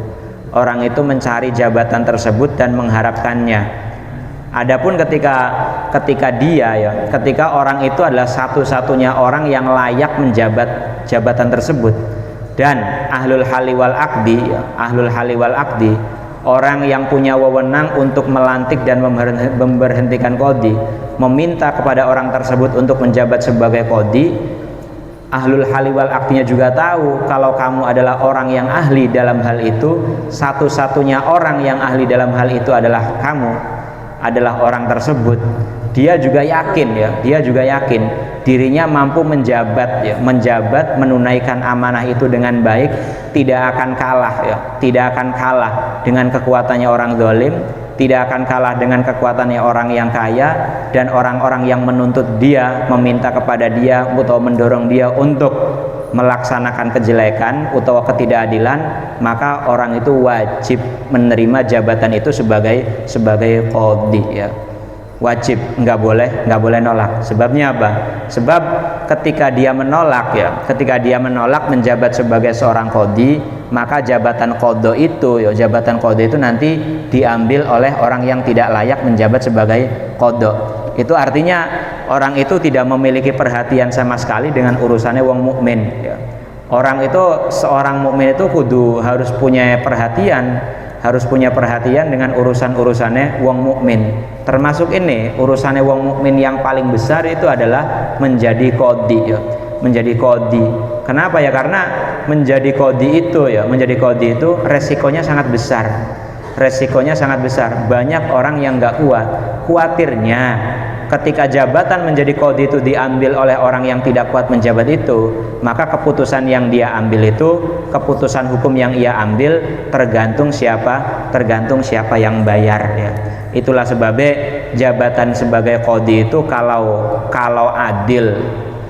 Speaker 2: Orang itu mencari jabatan tersebut dan mengharapkannya. Adapun ketika orang itu adalah satu-satunya orang yang layak menjabat jabatan tersebut dan ahlul hali wal aqdi orang yang punya wewenang untuk melantik dan memberhentikan qadhi meminta kepada orang tersebut untuk menjabat sebagai qadhi. Ahlul hali wal aqdinya juga tahu kalau kamu adalah orang yang ahli dalam hal itu, satu-satunya orang yang ahli dalam hal itu adalah kamu, adalah orang tersebut. Dia juga yakin dirinya mampu menjabat menunaikan amanah itu dengan baik, tidak akan kalah dengan kekuatannya orang zalim, tidak akan kalah dengan kekuatannya orang yang kaya dan orang-orang yang menuntut dia, meminta kepada dia atau mendorong dia untuk melaksanakan kejelekan atau ketidakadilan, maka orang itu wajib menerima jabatan itu sebagai qadhi ya. Wajib, nggak boleh nolak. Sebabnya apa? Sebab ketika dia menolak menjabat sebagai seorang qadhi, maka jabatan qadha itu nanti diambil oleh orang yang tidak layak menjabat sebagai qadha. Itu artinya orang itu tidak memiliki perhatian sama sekali dengan urusannya wong mukmin ya. Seorang mukmin itu kudu harus punya perhatian dengan urusannya wong mukmin. Termasuk ini urusannya wong mukmin yang paling besar itu adalah menjadi qadhi ya. Menjadi qadhi. Kenapa ya? Karena menjadi qadhi itu resikonya sangat besar. resikonya sangat besar. Banyak orang yang nggak kuat. Khawatirnya ketika jabatan menjadi qadhi itu diambil oleh orang yang tidak kuat menjabat itu, maka keputusan yang dia ambil itu, keputusan hukum yang ia ambil tergantung siapa yang bayar ya. Itulah sebabnya jabatan sebagai qadhi itu kalau adil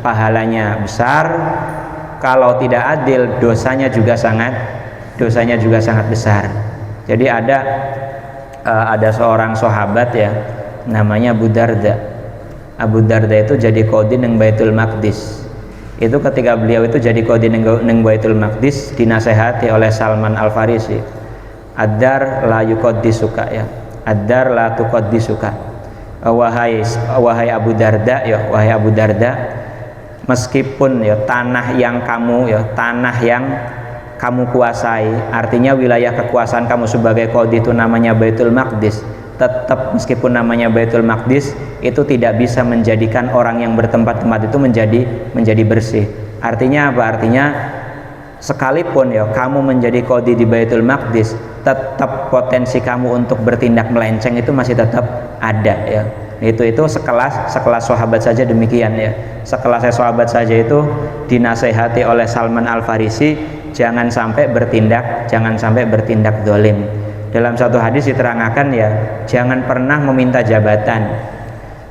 Speaker 2: pahalanya besar, kalau tidak adil dosanya juga sangat besar. Jadi ada seorang sahabat ya, namanya Abu Darda. Abu Darda itu jadi qadhi neng Baitul Maqdis. Itu ketika beliau itu jadi qadhi neng Baitul Maqdis, dinasehati oleh Salman Al Farisi. Ad-dar la yuqaddisuka ya. Ad-dar la tuqaddisuka. Wahai Abu Darda ya, wahai Abu Darda, meskipun ya tanah yang kamu kuasai, artinya wilayah kekuasaan kamu sebagai qadhi itu namanya Baitul Maqdis, tetap meskipun namanya Baitul Maqdis itu tidak bisa menjadikan orang yang bertempat-tempat itu menjadi bersih. Artinya apa? Artinya sekalipun ya kamu menjadi qadhi di Baitul Maqdis, tetap potensi kamu untuk bertindak melenceng itu masih tetap ada ya. Itu sekelas sahabat saja demikian ya. Sekelas sahabat saja itu dinasehati oleh Salman Al Farisi, jangan sampai bertindak zalim. Dalam satu hadis diterangkan ya, jangan pernah meminta jabatan.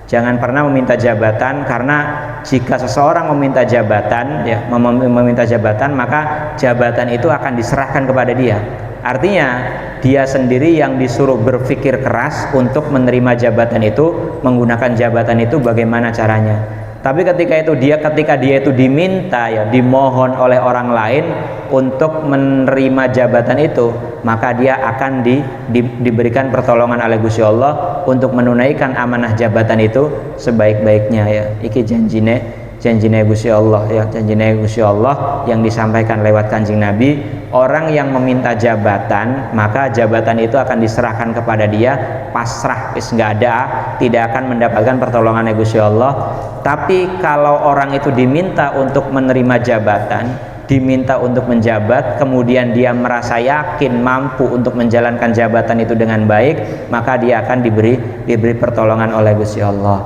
Speaker 2: Jangan pernah meminta jabatan, karena jika seseorang meminta jabatan ya, meminta jabatan, maka jabatan itu akan diserahkan kepada dia. Artinya dia sendiri yang disuruh berpikir keras untuk menerima jabatan itu, menggunakan jabatan itu bagaimana caranya. Tapi ketika dia itu diminta ya, dimohon oleh orang lain untuk menerima jabatan itu, maka dia akan diberikan pertolongan oleh Gusti Allah untuk menunaikan amanah jabatan itu sebaik-baiknya ya. Iki janjine Gusti Allah ya, janjine Gusti Allah yang disampaikan lewat Kanjeng Nabi. Orang yang meminta jabatan, maka jabatan itu akan diserahkan kepada dia, pasrah, tidak akan mendapatkan pertolongan Gusti Allah. Tapi kalau orang itu diminta untuk menerima jabatan, diminta untuk menjabat, kemudian dia merasa yakin mampu untuk menjalankan jabatan itu dengan baik, maka dia akan diberi pertolongan oleh Gusti Allah.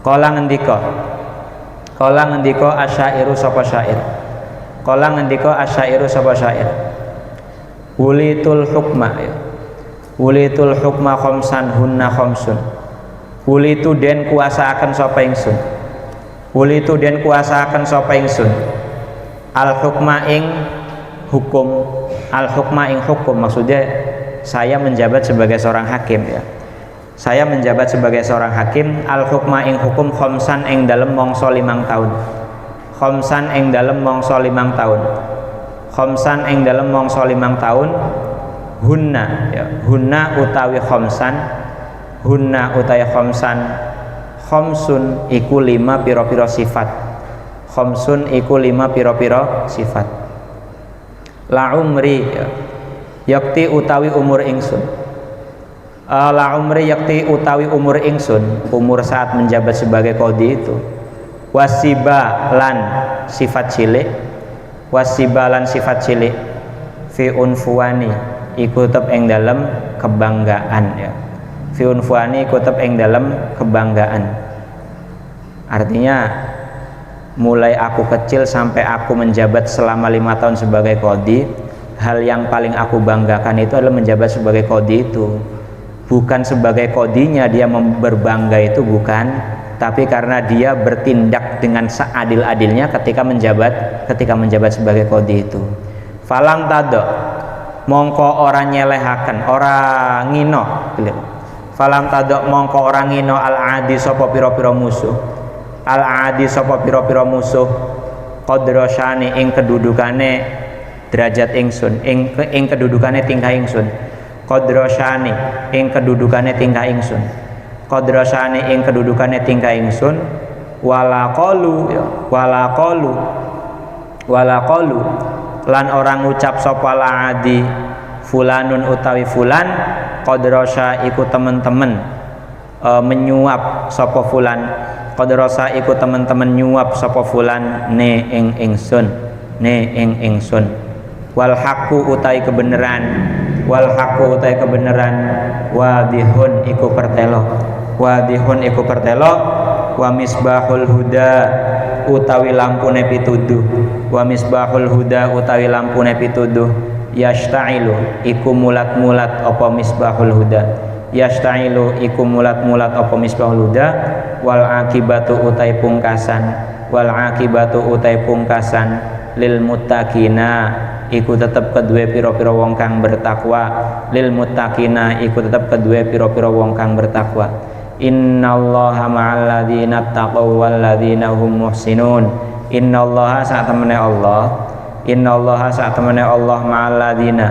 Speaker 2: Kala ngendika asyairu sapa syair. Kala ngendika asyairu sapa syair. Wulitul hukma ya. Wulitul hukma khamsan hunna khamsun. Wulitu den kuasaaken sapa ingsun. Wulitu den kuasaaken sapa ingsun. Al hukma ing hukum. Al hukma ing hukum, maksudnya saya menjabat sebagai seorang hakim ya. Saya menjabat sebagai seorang hakim. Al hukma ing hukum khamsan ing dalem mangsa 5 tahun. Khamsan ing dalem mangsa 5 tahun. Khamsan ing dalem mangsa 5 tahun. Hunna ya, hunna utawi khamsan. Hunna utawi khamsan. Khamsun iku 5 pira-pira sifat. Khamsun iku 5 pira-pira sifat. La umri ya, yakti utawi umur ingsun. La umri yakti utawi umur ingsun, umur saat menjabat sebagai qadhi itu. Wasiba lan sifat cilik. Wasiba lan sifat cilik. Fi unfuani iku tetep ing dalem kebanggaan ya. Fi unfuani iku tetep ing dalem kebanggaan. Artinya mulai aku kecil sampai aku menjabat selama 5 tahun sebagai qadhi, hal yang paling aku banggakan itu adalah menjabat sebagai qadhi itu. Bukan sebagai qadhinya dia berbangga itu, bukan, tapi karena dia bertindak dengan seadil-adilnya ketika menjabat sebagai qadhi itu. Falam tado mongko ora nyelehaken, ora ngino. Falam tado mongko ora ngino al adi sapa pira-pira musuh. Al adi sapa pira-pira musuh qadrasyane ing kedudukane derajat ingsun, ing kedudukane tingkah ingsun. Qadrasyane ing kedudukane tingkah ingsun. Qadrasyane ing kedudukane tingkah ingsun. Wala qalu lan orang ngucap sapa adi fulanun utawi fulan. Qadrasya iku temen-temen menyuap sapa fulan. Qadrasya iku temen-temen nyuap sapa fulan ne ing ingsun. Wal haqqu utawi kebenaran wal haqqu utai kebenaran wadihun iku pertelo wa misbahul huda utawi lampune pituduh wa misbahul huda utawi lampune pituduh yastailu iku mulat-mulat apa misbahul huda yastailu iku mulat-mulat apa misbahul huda wal akibatu utai pungkasan lil muttaqina iku tetep kedue pira-pira wong kang bertakwa lil muttaqina iku tetep kedue pira-pira wong kang bertakwa innallaha ma'al ladzina taqaw wal ladzina hum muhsinun innallaha sak temene Allah ma'al ladzina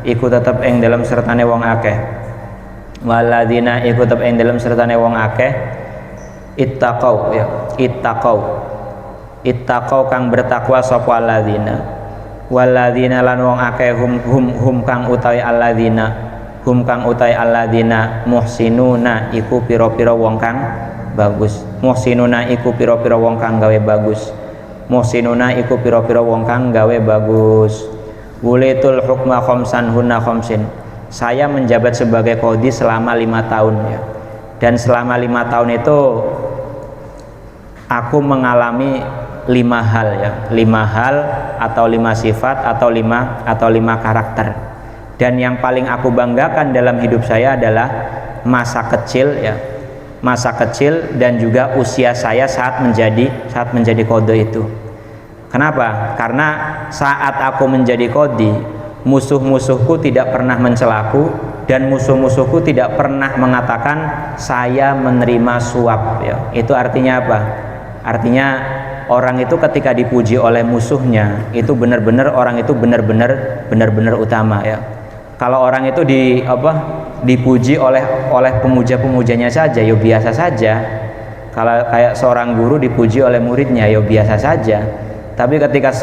Speaker 2: iku tetep ing dalem sertane wong akeh wal ladzina iku tetep ing dalem sertane wong akeh ittaqau kang bertakwa sapa alladzina walladzina lan wong akeh hum kang utawi alladzina muhsinuna iku pira-pira wong kang bagus wulitul hukma khamsan hunna khamsin saya menjabat sebagai qadhi selama 5 tahun ya dan selama 5 tahun itu aku mengalami 5 hal ya 5 hal atau 5 sifat atau 5 karakter dan yang paling aku banggakan dalam hidup saya adalah masa kecil dan juga usia saya saat menjadi qadhi itu. Kenapa? Karena saat aku menjadi qadhi musuh-musuhku tidak pernah mencelaku dan musuh-musuhku tidak pernah mengatakan saya menerima suap ya. Itu artinya apa? Artinya orang itu ketika dipuji oleh musuhnya itu benar-benar utama ya. Kalau orang itu dipuji oleh pemuja-pemujanya saja ya biasa saja. Kalau kayak seorang guru dipuji oleh muridnya ya biasa saja. Tapi ketika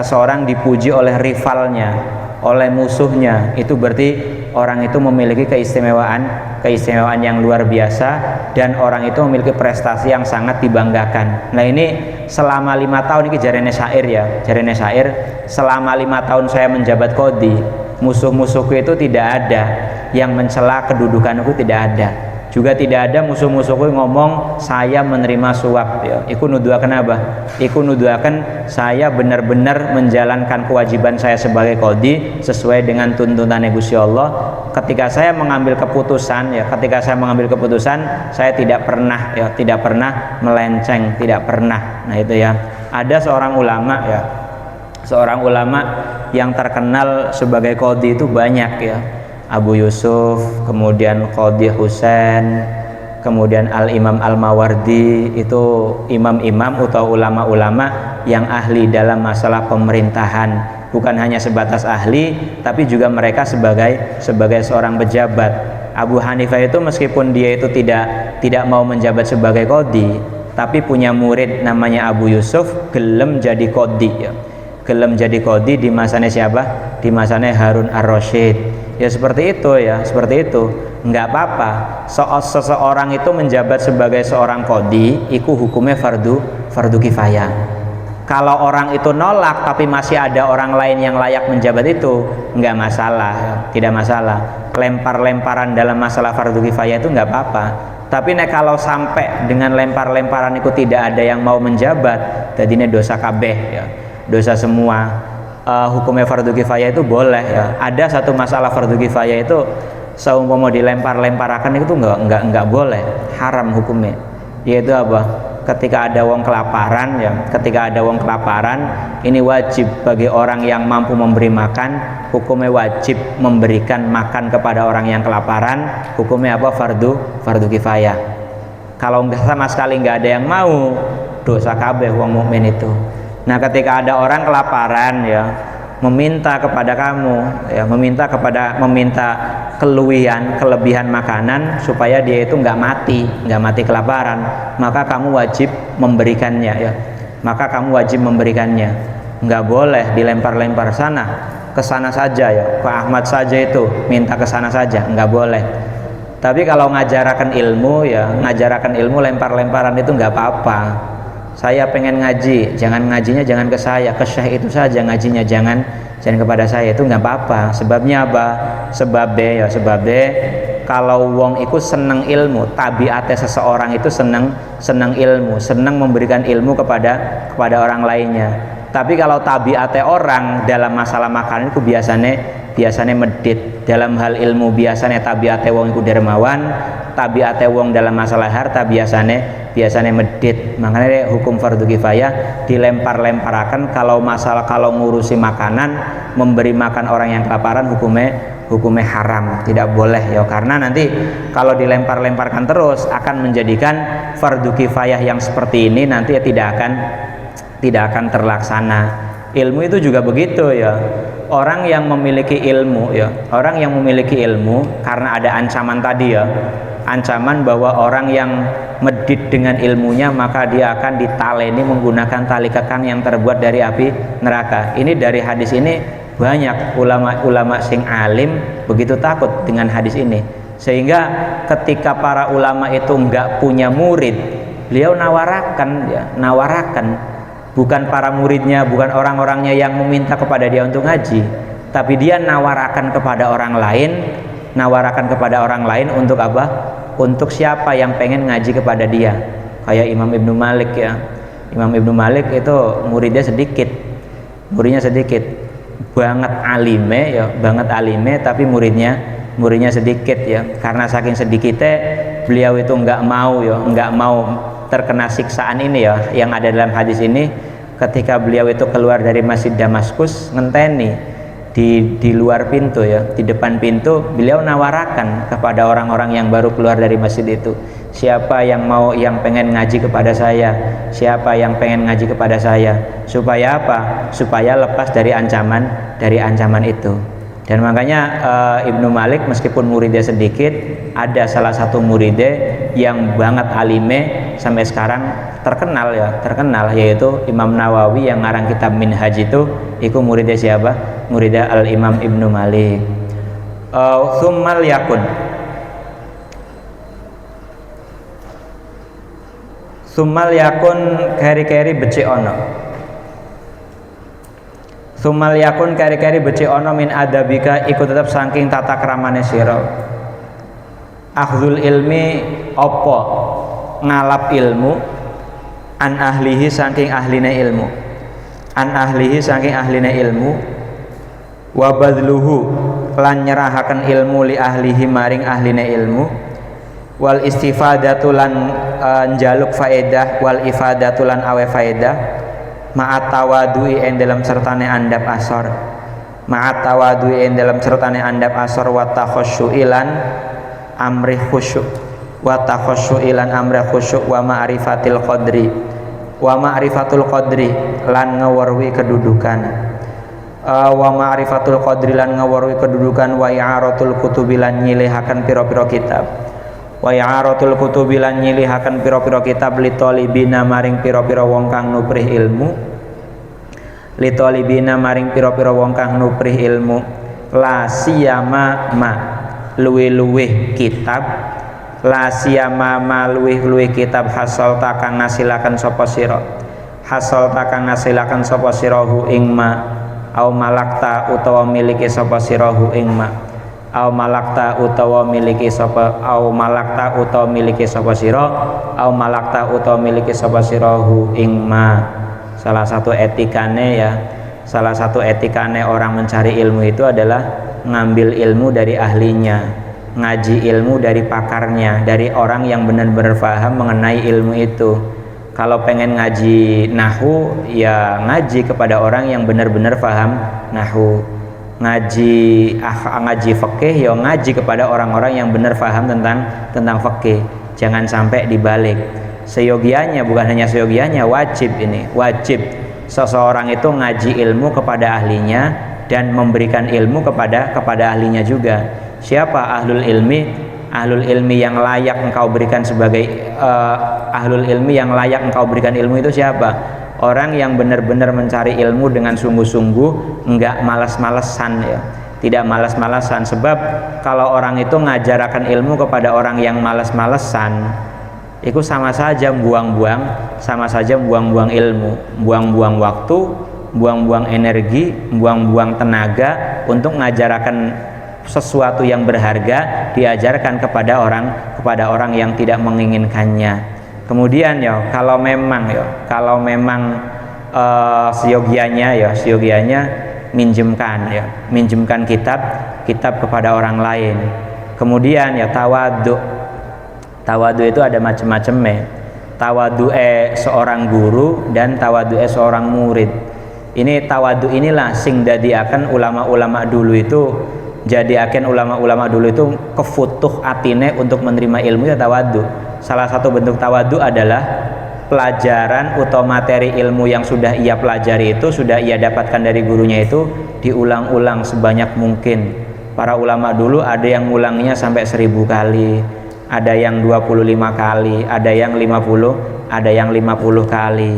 Speaker 2: seorang dipuji oleh rivalnya, oleh musuhnya, itu berarti orang itu memiliki keistimewaan yang luar biasa dan orang itu memiliki prestasi yang sangat dibanggakan. Nah ini selama 5 tahun ini jarene syair selama 5 tahun saya menjabat qadhi, musuh-musuhku itu tidak ada yang mencela kedudukanku, tidak ada. Juga tidak ada musuh-musuhku ngomong saya menerima suap ya. Iku nuduhaken apa? Iku nuduhaken saya benar-benar menjalankan kewajiban saya sebagai qadhi sesuai dengan tuntunan Gusti Allah. Ketika saya mengambil keputusan saya tidak pernah melenceng, tidak pernah. Nah itu ya. Ada seorang ulama yang terkenal sebagai qadhi itu banyak ya. Abu Yusuf, kemudian Qadhi Husain, kemudian Al-Imam Al-Mawardi, itu imam-imam atau ulama-ulama yang ahli dalam masalah pemerintahan. Bukan hanya sebatas ahli, tapi juga mereka sebagai seorang pejabat. Abu Hanifah itu meskipun dia itu tidak mau menjabat sebagai qadhi, tapi punya murid namanya Abu Yusuf gelem jadi qadhi ya. Gelem jadi qadhi di masanya siapa? Di masanya Harun Ar-Rasyid. Ya seperti itu ya, seperti itu. Enggak apa-apa. Seseorang itu menjabat sebagai seorang qadhi, itu hukumnya fardu kifayah. Kalau orang itu nolak tapi masih ada orang lain yang layak menjabat itu, enggak masalah, ya. Tidak masalah. Lempar-lemparan dalam masalah fardu kifayah itu enggak apa-apa. Tapi kalau sampai dengan lempar-lemparan itu tidak ada yang mau menjabat, jadinya dosa kabeh ya. Dosa semua. Hukumnya fardu kifayah itu boleh ya. Ada satu masalah fardu kifayah itu seumpama dilempar-lemparakan itu enggak boleh, haram hukumnya. Yaitu apa? Ketika ada wong kelaparan ya, ini wajib bagi orang yang mampu memberi makan, hukumnya wajib memberikan makan kepada orang yang kelaparan. Hukumnya apa? Fardu kifayah. Kalau sama sekali nggak ada yang mau, dosa kabeh wong mukmin itu. Nah ketika ada orang kelaparan ya, meminta kepada kamu ya, meminta kelebihan makanan supaya dia itu nggak mati kelaparan, maka kamu wajib memberikannya ya. Nggak boleh dilempar-lempar ke sana saja ya, ke Ahmad saja itu minta ke sana saja, nggak boleh. Tapi kalau ngajarakan ilmu lempar-lemparan itu nggak Saya pengen ngaji, jangan ngajinya jangan ke saya, ke syekh itu saja ngajinya, jangan kepada saya, itu nggak apa-apa. Sebabnya apa? Sebabnya kalau wong iku seneng ilmu, tabiatnya seseorang itu seneng ilmu, seneng memberikan ilmu kepada orang lainnya. Tapi kalau tabiatnya orang dalam masalah makanan itu biasanya medit. Dalam hal ilmu biasanya tabiatnya wong iku dermawan, tabiatnya wong dalam masalah harta biasanya medit. Makanya hukum fardu kifayah dilempar-lemparakan. Kalau ngurusi makanan, memberi makan orang yang kelaparan, hukumnya haram, tidak boleh ya, karena nanti kalau dilempar-lemparkan terus akan menjadikan fardu kifayah yang seperti ini nanti ya tidak akan terlaksana. Ilmu itu juga begitu ya. Orang yang memiliki ilmu karena ada ancaman tadi ya. Ancaman bahwa orang yang medit dengan ilmunya maka dia akan ditaleni menggunakan tali kekang yang terbuat dari api neraka. Ini dari hadis ini banyak ulama sing alim begitu takut dengan hadis ini, sehingga ketika para ulama itu enggak punya murid, beliau nawarakan bukan para muridnya, bukan orang-orangnya yang meminta kepada dia untuk ngaji, tapi dia nawarakan kepada orang lain untuk apa? Untuk siapa yang pengen ngaji kepada dia. Kayak Imam Ibnu Malik ya. Imam Ibnu Malik itu muridnya sedikit, banget alime, tapi muridnya sedikit ya. Karena saking sedikitnya beliau itu nggak mau terkena siksaan ini ya, yang ada dalam hadis ini. Ketika beliau itu keluar dari Masjid Damaskus, ngenteni di luar pintu ya, di depan pintu beliau nawarakan kepada orang-orang yang baru keluar dari masjid itu, siapa yang pengen ngaji kepada saya, supaya apa? Supaya lepas dari ancaman itu. Dan makanya Ibnu Malik meskipun muridnya sedikit, ada salah satu muridnya yang banget alime sampai sekarang terkenal, yaitu Imam Nawawi yang ngarang kitab Minhaj itu muridnya siapa? Muridnya Al-Imam Ibnu Malik. Tsummal yakun keri-keri becik ono. Tsummal yakun keri-keri becik ono min adabika iku tetep saking tata kramane sira. Akhdul ilmi apa ngalap ilmu an ahlihi saking ahline ilmu wa badluhu lan nyerahaken ilmu li ahlihi maring ahline ilmu wal istifadatu lan njaluk faedah wal ifadatu lan awe faedah ma'at tawadui en dalam sertane andap asor wa takhasyu'i lan amri khusyuk wa ma'rifatil qadri lan ngewarwi kedudukan wa i'aratul kutubi lan nyilihaken pira-pira kitab li talibina maring pira-pira wong kang nuprih ilmu la siyama ma luwih kitab hasal takang ngasilakan sapa sira hu ing ma au malakta utawa miliki sapa sira hu ing ma au malakta utawa miliki sapa sira hu ing ma. Salah satu etikane orang mencari ilmu itu adalah ngambil ilmu dari ahlinya, ngaji ilmu dari pakarnya, dari orang yang benar-benar paham mengenai ilmu itu. Kalau pengen ngaji nahwu ya ngaji kepada orang yang benar-benar paham nahwu. Ngaji fikih ya ngaji kepada orang-orang yang benar paham tentang fikih. Jangan sampai dibalik. Seyogianya, bukan hanya seyogianya, wajib seseorang itu ngaji ilmu kepada ahlinya dan memberikan ilmu kepada ahlinya juga. Siapa ahlul ilmi yang layak engkau berikan sebagai ilmu itu siapa? Orang yang benar-benar mencari ilmu dengan sungguh-sungguh, enggak malas-malesan ya. Tidak malas-malesan, sebab kalau orang itu ngajarakan ilmu kepada orang yang malas-malesan, itu sama saja buang-buang ilmu, buang-buang waktu, buang-buang energi, buang-buang tenaga untuk ngajarakan sesuatu yang berharga, diajarkan kepada orang yang tidak menginginkannya. Kemudian kalau memang siogianya minjemkan kitab kepada orang lain. Kemudian tawadu itu ada macam-macam. Tawadu seorang guru dan tawadu seorang murid. Ini tawadu inilah sing dadiaken ulama-ulama dulu itu kefutuh atine untuk menerima ilmu ya tawadu. Salah satu bentuk tawadu adalah pelajaran atau materi ilmu yang sudah ia pelajari itu, sudah ia dapatkan dari gurunya itu diulang-ulang sebanyak mungkin. Para ulama dulu ada yang ngulangnya sampai 1000 kali, ada yang 25 kali, ada yang 50, ada yang 50 kali.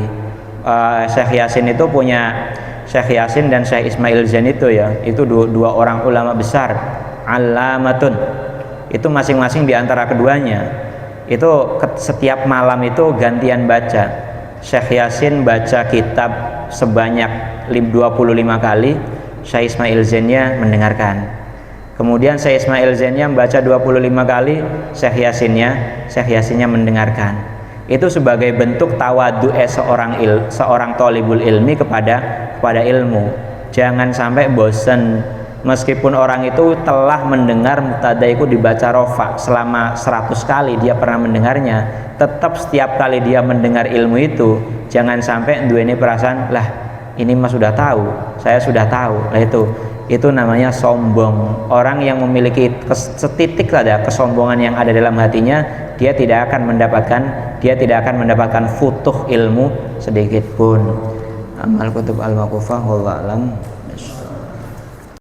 Speaker 2: Syekh Yasin itu punya Syekh Yasin dan Syekh Ismail Zain itu dua orang ulama besar, alamatun. Itu masing-masing di antara keduanya itu setiap malam itu gantian baca. Syekh Yasin baca kitab sebanyak 25 kali, Syekh Ismail Zainnya mendengarkan. Kemudian Syekh Ismail Zainnya membaca 25 kali, Syekh Yasinnya mendengarkan. Itu sebagai bentuk tawadu seorang thalibul ilmi kepada ilmu. Jangan sampai bosan. Meskipun orang itu telah mendengar mubtada itu dibaca rofa selama 100 kali dia pernah mendengarnya, tetap setiap kali dia mendengar ilmu itu jangan sampai duweni perasaan lah ini mah sudah tahu, saya sudah tahu. Lah itu namanya sombong. Orang yang memiliki setitik saja kesombongan yang ada dalam hatinya, dia tidak akan mendapatkan futuh ilmu sedikit pun. Amal kutub al-maqufah wallahu a'lam.